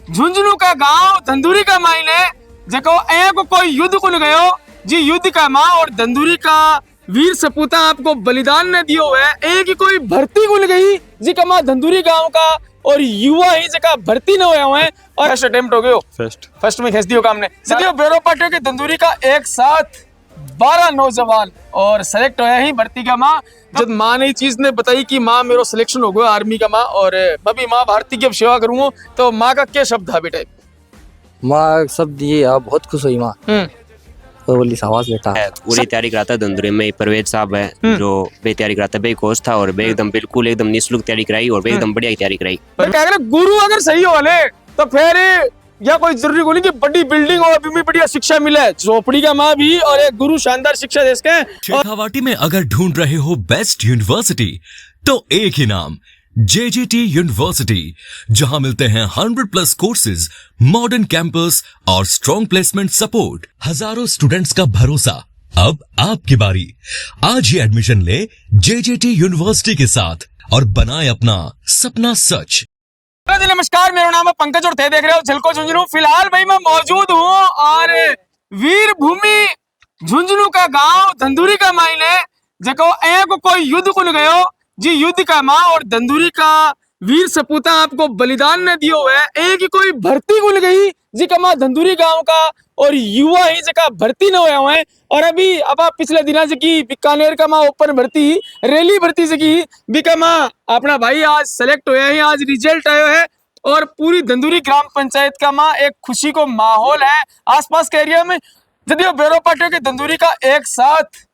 झुंझुनू का गांव धंधुरी का मायने जको एक कोई युद्ध को गयो जी युद्ध का माँ और धंधुरी का वीर सपूता आपको बलिदान ने दियो है। एक ही कोई भर्ती को गई जी का माँ धंधुरी गांव का और युवा ही जगह भर्ती न हुए हैं और फर्स्ट अटेम्प्ट हो गयो फर्स्ट में खींच दियो काम ने सदियों बेरो पार्टियों के धंधुरी का एक साथ 12 नौजवान और सेलेक्ट होया ही भर्ती का माँ। जब माँ ने चीज ने बताई कि माँ मेरा सिलेक्शन हो गया आर्मी का माँ और मैं भी माँ भारती की अब सेवा करूंगा तो माँ का क्या शब्द था बेटा? माँ शब्द ये बहुत खुश हुई माँ तो बोली शाबाश बेटा। पूरी तैयारी कराता धंधुरी में परवेज साहब है जो बे तैयारी कराता बे कोच था और बे एकदम बिल्कुल एकदम निःशुल्क तैयारी कराई और बे एकदम बढ़िया तैयारी कराई। पर क्या अगर गुरु अगर सही हो ले तो फिर या कोई जरूरी नहीं कि बड़ी बिल्डिंग और अभी भी बढ़िया शिक्षा मिले। झोपड़ी का माँ भी और एक गुरु शानदार शिक्षा दे सके। शेखावाटी में अगर ढूंढ रहे हो बेस्ट यूनिवर्सिटी तो एक ही नाम JJT यूनिवर्सिटी, जहां मिलते हैं 100+ कोर्सेज, मॉडर्न कैंपस और स्ट्रॉन्ग प्लेसमेंट सपोर्ट, हजारों स्टूडेंट्स का भरोसा। अब आपकी बारी, आज ही एडमिशन ले JJT यूनिवर्सिटी के साथ और बनाए अपना सपना सच। नमस्कार, मेरा नाम है पंकज और थे देख रहे हो झलको झुंझुनू। फिलहाल भाई मैं मौजूद हूँ और वीर भूमि झुंझुनू का गांव धंधुरी का मायने जको एक कोई युद्ध को गयो जी युद्ध का माँ और धंधुरी का वीर सपूता आपको बलिदान ने दियो है। एक ही कोई भर्ती को गई जी का माँ धंधुरी गांव का और युवा ही जगह भर्ती न हुए हैं और अभी अब आप पिछले दिना से की बीकानेर का माँ ओपन भर्ती रैली भर्ती से की बीका माँ अपना भाई आज सेलेक्ट हुआ है, आज रिजल्ट आयो है और पूरी धंधुरी ग्राम पंचायत का माँ एक खुशी को माहौल है आसपास के एरिया में। जदियो बेरो पार्टियों के धंधुरी का एक साथ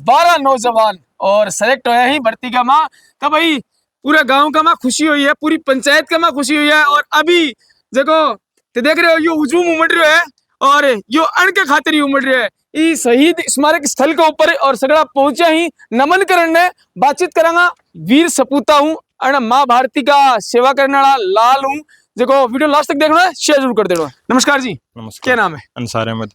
12 नौजवान और सेलेक्ट होया ही भर्ती का माँ तो भाई पूरा गांव का माँ खुशी हुई है, पूरी पंचायत का माँ खुशी हुई है। और अभी देखो तो देख रहे हो यो हुजूम उमड़ रहे है और यो अण के खातिर ही उमड़ रहे है ई शहीद स्मारक स्थल के ऊपर और सगड़ा पहुंचा ही नमन करने बातचीत करांगा। वीर सपूता हूँ अण माँ भारती का सेवा करने वाला लाल हूँ। देखो वीडियो लास्ट तक देखना है, शेयर जरूर कर देना। नमस्कार जी, नमस्कार। क्या नाम है? अंसार अहमद।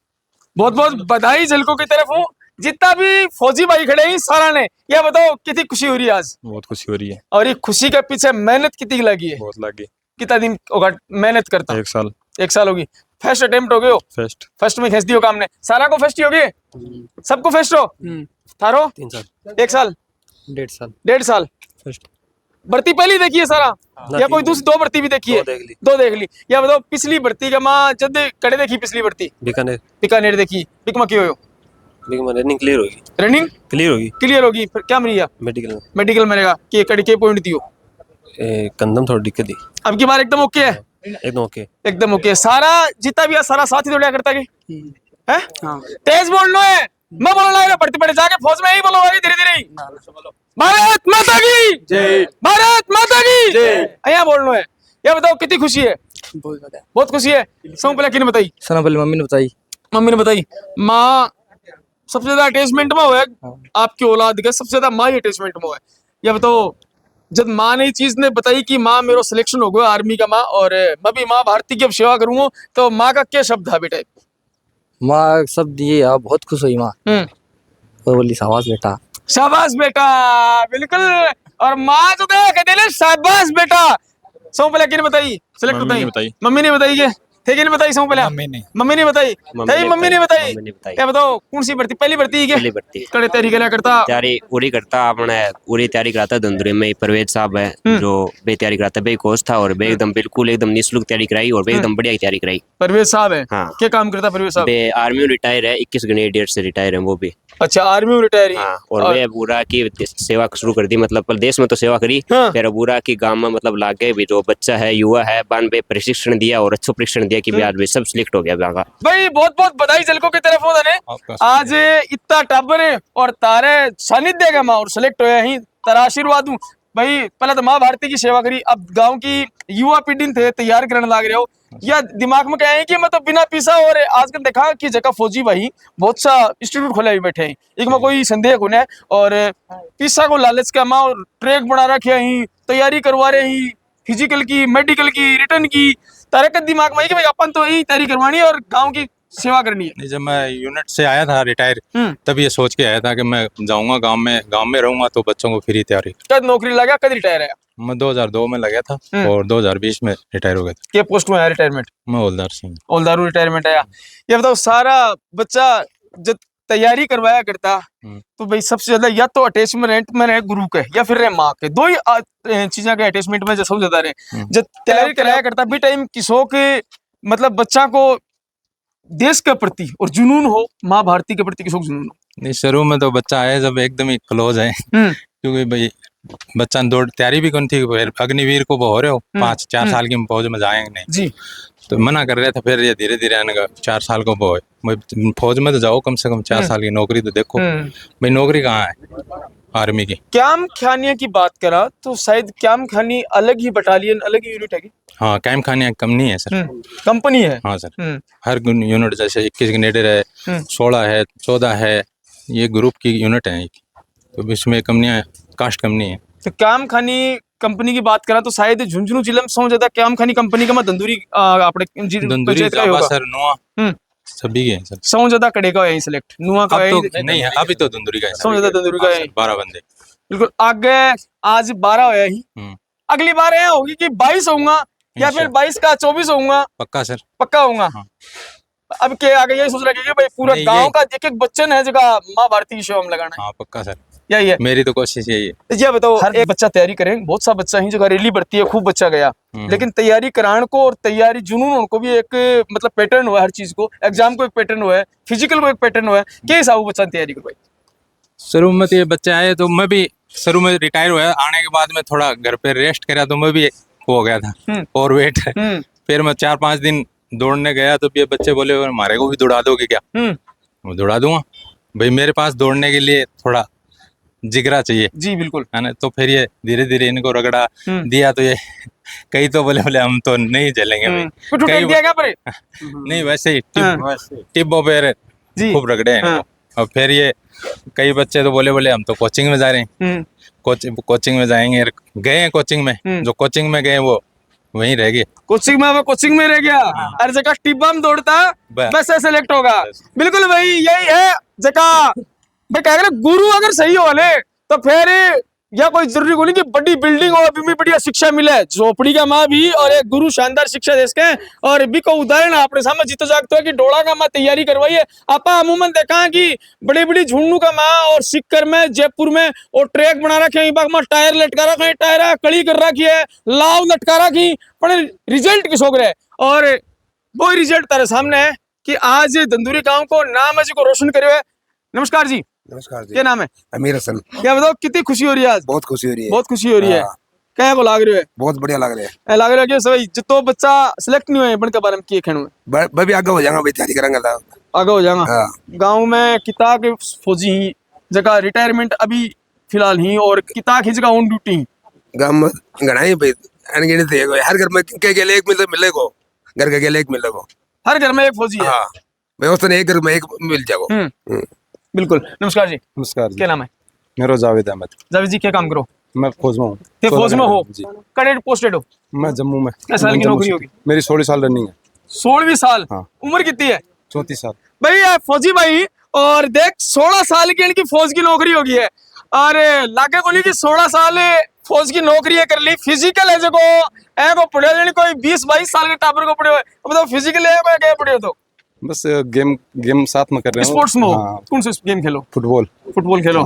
बहुत बहुत बधाई झलको की तरफ हूँ। जितना भी फौजी भाई खड़े हैं सारा ने यह बताओ कितनी खुशी हो रही है आज? बहुत खुशी हो रही है। और ये खुशी के पीछे मेहनत कितनी लगी है? बहुत लगी। कितना दिन होगा मेहनत करता? 1 साल। 1 साल होगी। फर्स्ट अटेम्प्ट हो गयो? फर्स्ट में खींच दियो काम ने। सारा को फर्स्ट ही हो गए? सबको फर्स्ट हो? थारो 3 साल 1 साल 1.5 साल फर्स्ट भर्ती पहली देखी है सारा या कोई दूसरी 2 भर्ती भी देखी है? 2 देख ली। या बताओ पिछली भर्ती का माँ जब कड़े देखी पिछली भर्ती? बीकानेर देखी। बिकमा क्यों हो? रनिंग क्लियर होगी। रनिंग क्लियर होगी फिर क्या मिलेगा? मेडिकल मिलेगा। के कड़ी के पॉइंट दियो? कंदम थोड़ी दिक्कत दी। अब की बार एकदम ओके है? एकदम ओके। सारा जितना भी है सारा साथ ही दौड़ा करता के हैं? हाँ। तेज बोलना है, मैं बोलना है बढ़ती बढ़े जाके फौज में ही बोलो धीरे धीरे। भारत माता की जय, भारत माता की जय। यहाँ बोलना है। ये बताओ कितनी खुशी है? बहुत खुशी है। सबसे पहले किसने बताई? सना पहले मम्मी ने बताई। माँ सबसे ज्यादा अटैचमेंट में हुआ है आपकी औलाद का, सबसे ज्यादा माँ ही अटैचमेंट में हुआ है। ये बताओ जब माँ ने चीज ने बताई कि माँ मेरा सिलेक्शन हो गया आर्मी का माँ और मैं भी माँ भारती की अब सेवा करूंगा तो माँ का क्या शब्द था बेटा? माँ शब्द ये बहुत खुश हुई माँ तो बोली शाबाश बेटा। शाबाश बेटा, बिल्कुल। और माँ जो कहते हैं शाबाश बेटा। सबसे पहले किसने बताई? सिलेक्ट बताई मम्मी ने बताई के थे कि नहीं बताई? सबसे पहले मम्मी ने बताई। मम्मी ने बताई। क्या बताओ कौन सी भर्ती? पहली भर्ती है? कड़े तैयारी करता तैयारी पूरी करता आपने पूरी तैयारी कराता धंधुरी में परवेज साहब है जो बे तैयारी कराता बे कोच था और बे एकदम बिल्कुल एकदम निःशुल्क तैयारी कराई और बे एकदम बढ़िया तैयारी कराई। परवेज साहब है? हाँ। क्या काम करता परवेज साहब? बे आर्मी में रिटायर है, 21 ग्रेनेडियर से रिटायर है वो भी। अच्छा, आर्मी में रिटायर है। हाँ, और वे पूरा की सेवा शुरू कर दी, मतलब देश में तो सेवा करी। हाँ। फिर पूरा की गांव में मतलब लागे भी जो बच्चा है युवा है बान बे प्रशिक्षण दिया और अच्छा प्रशिक्षण दिया कि आज भी सब सिलेक्ट हो गया भाई। बहुत बहुत बधाई झलको की तरफ हो आज इतना टब्बर और तारे सानिध्य का माँ और सिलेक्ट होया ही तारा आशीर्वाद हूँ भाई। पहले तो माँ भारती की सेवा करी, अब गांव की युवा पीढ़ी थे तैयार करने लग रहे हो या दिमाग में क्या है कि मैं तो बिना पीसा। और आजकल देखा कि जगह फौजी भाई बहुत सा इंस्टीट्यूट खोले हुए बैठे हैं, एक में कोई संदेह होने और पीसा को लालच का माँ और ट्रैक बना रखे ही तैयारी करवा रहे ही फिजिकल की, मेडिकल की, रिटर्न की। तारे का दिमाग में कि भाई अपन तो यही तैयारी करवानी है और गाँव की सेवा करनी है? नहीं, जब मैं यूनिट से आया था रिटायर, तब ये सोच के आया था कि मैं जाऊंगा गांव में रहूंगा तो बच्चों को फ्री तैयारी। कद नौकरी लगा, कद रिटायर है? मैं 2002 में लगा था और 2020 में रिटायर हो गया था। क्या पोस्ट में आया रिटायरमेंट? मैं हवलदार सिंह। हवलदारू रिटायरमेंट आया। ये बताओ, सारा बच्चा जब तैयारी करवाया करता तो भाई सबसे ज्यादा या तो अटैचमेंट में रहे गुरु के या फिर रहे माँ के, दो ही चीजें के अटैचमेंट में सबसे ज्यादा रहे। जब तैयारी कराया करता भी टाइम किसो के मतलब बच्चा को देश के प्रति और जुनून हो, माँ भारती के प्रति किसो जुनून हो? नहीं, शुरू में तो बच्चा आया जब एकदम ही क्लोज है क्योंकि भाई बच्चा दौड़ तैयारी भी कौन थी, अग्निवीर को हो रहे हो 5-4 साल की फौज में जाएंगे नहीं जी, तो मना कर रहे थे। फिर ये धीरे धीरे आने का 4 साल को वो फौज में तो जाओ, कम से कम 4 साल की नौकरी तो देखो। भाई नौकरी कहाँ है आर्मी की? कैम खानिया की बात करा तो शायद कैम खानी अलग ही बटालियन, अलग ही यूनिट है? हाँ, कैम खाने कम नहीं है सर, कंपनी है। हाँ सर, हर यूनिट जैसे 21 ग्रेनेडर है, 16 है, 14 है, ये ग्रुप की यूनिट है तो इसमें कम्पनियाँ कास्ट कंपनी है। तो कैम खानी कंपनी की बात करा तो शायद झुंझुनू जिले में समझ ज्यादा कैम खानी कंपनी का मैं दंदूरी अपने दंदूरी जावा सर, नुआ सभी के हैं सर। समझ ज्यादा कड़ेगा है सिलेक्ट नुआ का अब तो नहीं है, अभी तो दंदूरी का है समझ ज्यादा दंदूरी का है 12 बंदे। बिल्कुल। आगे आज 12 होया ही, अगली बार यह होगी कि 22 होऊंगा या फिर 22 का 24 होऊंगा? पक्का सर, पक्का होऊंगा। अब के आगे यही सोच रहा है कि भाई पूरा गांव का एक एक बच्चन है जगह माँ भारती की सेवा में लगाना है। हाँ पक्का सर, यही है मेरी तो कोशिश यही है। ये बताओ, हर एक बच्चा तैयारी करें, बहुत सा बच्चा ही जगह रैली बढ़ती है, खूब बच्चा गया, लेकिन तैयारी कराने को और तैयारी जुनून उनको भी एक मतलब पैटर्न हुआ है, हर चीज को एग्जाम को एक पैटर्न हुआ है, फिजिकल को एक पैटर्न हुआ है। क्या हिसाब बच्चा तैयारी करवाई? शुरू में तो ये बच्चे आए तो मैं भी शुरू में रिटायर हुआ, आने के बाद में थोड़ा घर पे रेस्ट करा तो मैं भी हो गया था और वेट। फिर मैं 4-5 दिन दौड़ने गया तो ये बच्चे बोले हमारे को भी दौड़ा दोगे क्या? मैं दौड़ा दूंगा भाई, मेरे पास दौड़ने के लिए थोड़ा जिगरा चाहिए। जी बिल्कुल, है ना। तो फिर ये धीरे धीरे इनको रगड़ा दिया तो ये कई तो बोले हम तो नहीं चलेंगे भाई। कई दिया क्या पर? नहीं, वैसे ही टिप पे खूब रगड़े हैं। और फिर ये कई बच्चे तो बोले हम तो कोचिंग में जा रहे हैं, कोचिंग में जाएंगे। गए हैं कोचिंग में, जो कोचिंग में गए वो वहीं रह गए। कोचिंग में रह गया। हर जगह टिब्बा में दौड़ता बस सेलेक्ट होगा। बिल्कुल भाई, यही है जगह भाई क्या करें, गुरु अगर सही हो ले तो फिर या कोई जरूरी को नहीं कि बड़ी बिल्डिंग हो, अभी भी बढ़िया शिक्षा मिले, झोपड़ी का माँ भी और एक गुरु शानदार शिक्षा देश के। और अभी को उदाहरण अपने सामने जीतो जागतो है कि डोड़ा का माँ तैयारी करवाई है। आपा अमूमन देखा कि बड़ी बड़ी झुंझुनू का माँ और सिक्कर में, जयपुर में और ट्रैक बना रखे हैं, टायर लटका रखे हैं, टायर कड़ी कर रखी है, लाव लटका रखी, पर रिजल्ट किस हो गए। और वो रिजल्ट तेरे सामने है कि आज दंदूरी गाँव को नाम है को रोशन करे। नमस्कार जी। नमस्कार जी। क्या नाम है? अमीर हसन। क्या बताओ, कितनी खुशी हो रही है आज? बहुत खुशी हो रही है। बहुत खुशी हो रही है। क्या को लाग रही है? बहुत बढ़िया लग रहा है। लग रहा है कि सभी जितो बच्चा सिलेक्ट नहीं हुए बनके बारे में किए खेण में मैं भी आगे हो जाऊंगा भाई, तैयारी करेंगे तो आगे हो जाऊंगा। गांव में किता के फौजी ही जगह रिटायरमेंट अभी फिलहाल ही और किता की जगह ऑन ड्यूटी गांव में गणाई भाई अनगिनत है। हर घर में के गेले एक मिलेगो, घर के गेले एक मिलेगो, हर घर में एक फौजी है। हाँ, व्यवस्था नहीं, एक घर में एक मिल जाओ। बिल्कुल। नमस्कार जी। नमस्कार जी। क्या नाम है? मेरा जावेद अहमद। जावेद जी, क्या काम करो? मैं फौज में हूँ। फौज में हो? कैडेट पोस्टेड हो? मैं जम्मू में। क्या साल की नौकरी होगी? मेरी 16 साल रनिंग है। 16वीं साल? हाँ। उम्र कितनी है? 34 साल। भाई फौजी भाई, और देख 16 साल की इनकी फौज की नौकरी होगी है और लागे को नहीं कि 16 साल फौज की नौकरी है कर ली। फिजिकल है जो को पढ़े कोई 20-22 साल के टापर को पढ़े हुए, बताओ फिजिकल है क्या पढ़े हो? तो बस गेम साथ में कर रहे हैं। स्पोर्ट्स में हो? कौन से गेम खेलो? फुटबॉल खेलो।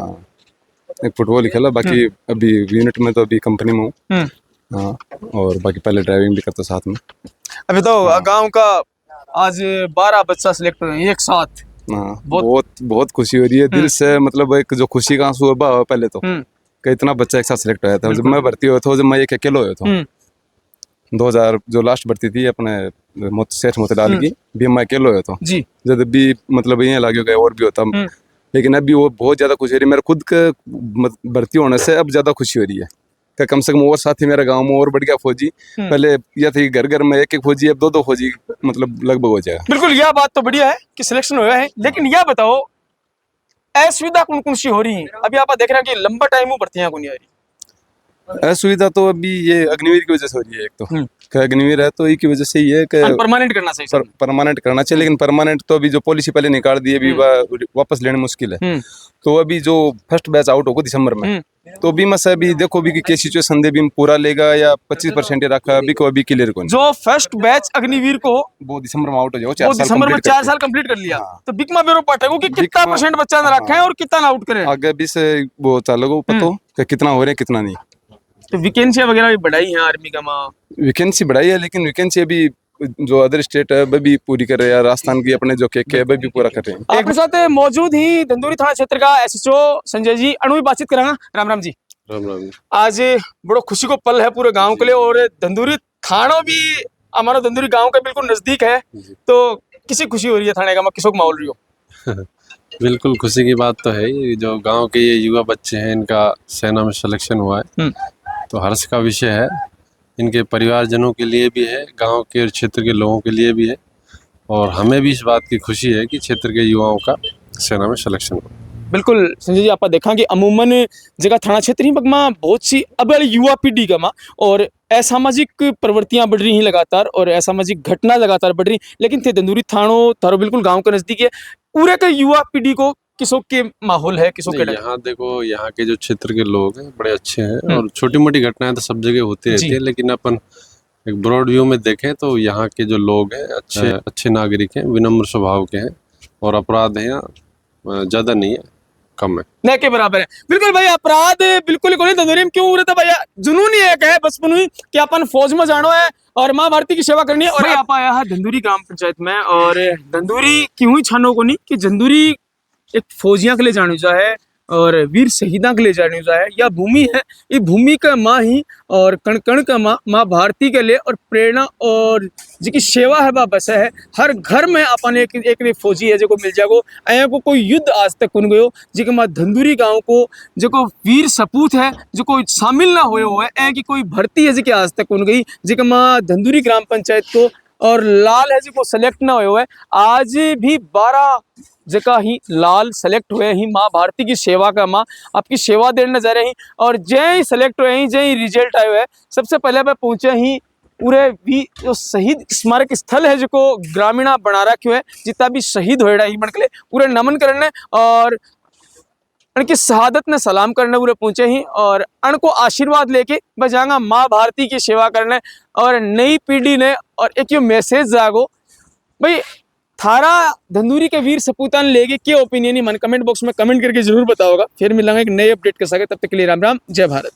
एक फुटबॉल ही खेला, बाकी अभी यूनिट में तो अभी कंपनी में हूँ। हाँ, और बाकी पहले ड्राइविंग भी करता साथ में। अभी तो गांव का आज 12 बच्चा सिलेक्ट हुए एक साथ। बहुत खुशी हो रही है दिल से, मतलब एक जो खुशी का आंसू है पहले तो कि इतना बच्चा एक साथ सिलेक्ट होया था। जब मैं भर्ती हुआ था, जब मैं एक अकेला हुआ था 2000 जो लास्ट भर्ती थी अपने सेठ मोतीलाल की, भी मैं अकेला हुआ था जी। जब भी मतलब ये लागे गए और भी होता, लेकिन अभी वो बहुत ज्यादा खुशी हो रही है। मेरे खुद के भर्ती होने से अब ज्यादा खुशी हो रही है कि कम से कम और साथी मेरे गांव में और बढ़ गया फौजी। पहले यह थी घर घर में एक फौजी, अब 2 फौजी मतलब लगभग हो जाएगा। बिल्कुल, यह बात तो बढ़िया है कि सिलेक्शन हुआ है, लेकिन यह बताओ असुविधा कौन कौन सी हो रही है? अभी आप देख रहे हैं कि लंबा टाइम भर्तियां को नहीं आ रही। असुविधा तो अभी ये अग्निवीर की वजह से हो रही है। एक तो कि अग्निवीर है तो ये की वजह से ये है कि परमानेंट करना चाहिए सर। परमानेंट करना चाहिए, लेकिन परमानेंट तो अभी जो पॉलिसी पहले निकाल दी है अभी वापस लेने मुश्किल है। तो अभी जो फर्स्ट बैच आउट होगा दिसंबर में, तो बीमा से अभी देखो अभी क्या सिचुएशन दे, बीमा पूरा लेगा या 25% रखा अभी को, अभी क्लियर को नहीं। जो फर्स्ट बैच अग्निवीर को वो दिसंबर में आउट हो जाओ, वो दिसंबर में 4 साल कंप्लीट कर लिया, तो बिकमा ब्यूरो पटेगो कि कितना परसेंट बच्चा ना रखे हैं और कितना आउट करें आगे भी से वो चालोगे पता कि कितना हो रहे हैं कितना नहीं। तो वैकेंसी वगैरह भी बढ़ाई है आर्मी का माँ, वैकेंसी बढ़ाई है, लेकिन वैकेंसी अभी जो अदर स्टेट है वो भी पूरी कर रहे हैं, राजस्थान की अपने जो के है वो भी पूरा कर रहे हैं। आपके साथ मौजूद ही धंधुरी थाना क्षेत्र का एसएचओ संजय जी अणु भी बातचीत करेंगे। राम राम जी। राम राम। आज बड़ो खुशी को पल है पूरे गांव के लिए, और धंधुरी थाना भी हमारा धंधुरी गांव के बिल्कुल नजदीक है, तो किसी खुशी हो रही है थाने का मैं किसको माहौल रही हो? बिल्कुल खुशी की बात तो है, ये जो गांव के ये युवा बच्चे हैं इनका सेना में सिलेक्शन हुआ है तो हर्ष का विषय है, इनके परिवारजनों के लिए भी है, गांव के और क्षेत्र के लोगों के लिए भी है, और हमें भी इस बात की खुशी है कि क्षेत्र के युवाओं का सेना में सिलेक्शन हुआ। बिल्कुल संजय जी, आप देखा कि अमूमन जगह थाना क्षेत्र ही बगमा बहुत सी अब युवा पीढ़ी का माँ और असामाजिक प्रवृत्तियां बढ़ रही हैं लगातार, और असामाजिक घटना लगातार बढ़ रही, लेकिन थे धंधुरी थानो थारो बिल्कुल गांव के नजदीक है, पूरे के युवा पीढ़ी को किसों के माहौल है, किसों के यहाँ देखो यहाँ के जो क्षेत्र के लोग हैं बड़े अच्छे हैं, और छोटी मोटी घटनाएं तो सब जगह होती रहती है, लेकिन अपन एक ब्रॉड व्यू में देखें तो यहाँ के जो लोग हैं अच्छे नागरिक हैं, विनम्र स्वभाव के हैं, और अपराध है ज्यादा नहीं है, कम है, न के बराबर है। बिल्कुल भाई, अपराध बिल्कुल को नहीं धंधुरी में क्यों रहता भैया, जुनून ही एक है बचपन हुई कि अपन फौज में जानो है और माँ भारती की सेवा करनी है। और आप आया है धंधुरी ग्राम पंचायत में, और धंधुरी क्यों ही छानो को नहीं कि धंधुरी एक फौजियां के लिए जानी है और वीर शहीदा के लिए जानी है, या भूमि है, ये भूमि का माँ ही और कण कण का माँ भारती के लिए और प्रेरणा और जिसकी सेवा है वह बस है। हर घर में अपन एक फौजी है जो मिल जाएगो, ऐ को कोई युद्ध आज तक कुन गयो जिसके माँ धंधुरी गांव को जो को वीर सपूत है जो कोई शामिल ना हुए हुए ऐ की कोई भर्ती है जिसके आज तक कुन गई जिसके माँ धंधुरी ग्राम पंचायत को और लाल है जो सेलेक्ट ना हुए हुए, आज भी 12 जगह ही लाल सेलेक्ट हुए ही माँ भारती की सेवा का माँ आपकी सेवा देने जा रहे हैं, और जय ही सेलेक्ट हुए ही जय ही रिजल्ट आए हुए, सबसे पहले मैं पहुंचे ही पूरे भी जो शहीद स्मारक स्थल है जो को ग्रामीणा बना रखे हुए जितना भी शहीद होएड़ा ही बन के पूरे नमन करने और उनकी शहादत ने सलाम करने पूरे पहुंचे ही, और उनको आशीर्वाद लेके बजाएंगा माँ भारती की सेवा करने, और नई पीढ़ी ने और एक ये मैसेज जागो भाई थारा धंधुरी के वीर सपूतान लेके क्या ओपिनियन ही मन कमेंट बॉक्स में कमेंट करके जरूर बताओगा। फिर मिलेंगे एक नए अपडेट के साथ, तब तक के लिए राम राम, जय भारत।